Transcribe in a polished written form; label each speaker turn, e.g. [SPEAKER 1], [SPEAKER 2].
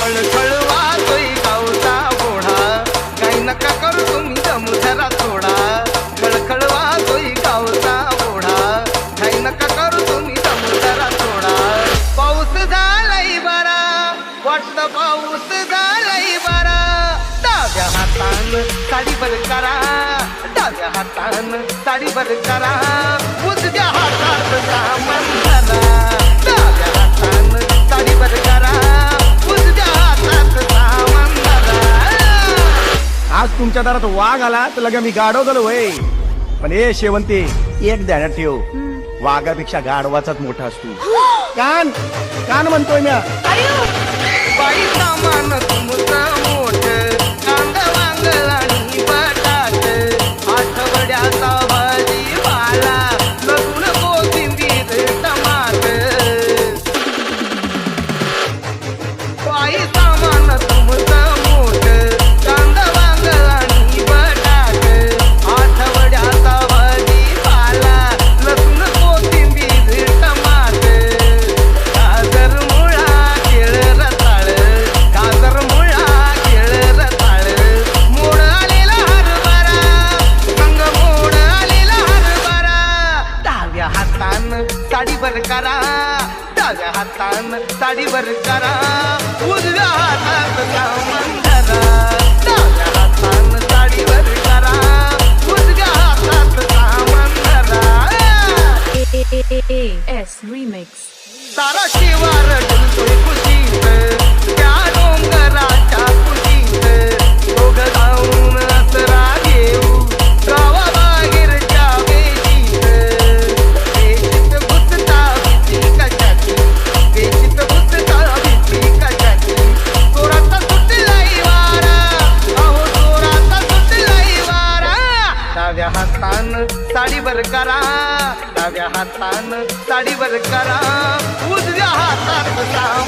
[SPEAKER 1] खळखळ वाजोय गावचा ओढा, काही नका करू तुम्ही दम जरा थोडा. खळखळ वाजोय गावचा ओढा, काही नका करू तुम्ही दम जरा थोडा. पाऊस झालाय बरा, वाटतं पाऊस झालाय बरा. डाव्या हातान साडीवर करा, डाव्या हातान साडीवर करा. उजव्या हातात सामान धरा, डाव्या हातान साडीवर करा. उजव्या हातात सामान धरा.
[SPEAKER 2] आज तुमच्या दारात वाघ आला तर लगे मी गाढव झालो वय. पण ए शेवंती, एक ध्यानात ठेव, वाघापेक्षा गाढवाचाच मोठा असतो. कान कान म्हणतोय म्या.
[SPEAKER 1] बाई सामान तुमचं मोठं, कांदा वांग आणि बटाट. आठवड्याचा भाजीपाला, लसूण कोथिंबीर टमाट. बाई सामान तुमचं मोठं, कांदा वांग आणि बटाट. आठवड्याचा भाजीपाला, लसूण कोथिंबीर टमाट. गाजर मुळा केळ रताळ, गाजर मुळा केळ रताळ. मोड आलेला हरभरा, संग मोड आलेला हरभरा. डाव्या हातान साडीवर करा, डाव्या हातान साडीवर करा. उजव्या हातात सामान धरा, डाव्या हातान साडीवर करा. उजव्या हातात सामान धरा.
[SPEAKER 3] S Remix.
[SPEAKER 1] सारा शिवार डुलतोय कुशीत, त्या डोंगराच्या कुशीत. दोघं जाऊन असरा घेऊ, गावाबाहेरच्या वेशीत. वेशीत घुसता भीती कशाची, वेशीत घुसता भीती कशाची. चोराचा सुटलाय वारा, अहो चोराचा सुटलाय वारा. डाव्या हातान साडीवर करा, डाव्या हातान साडीवर करा. उजव्या हातात सामान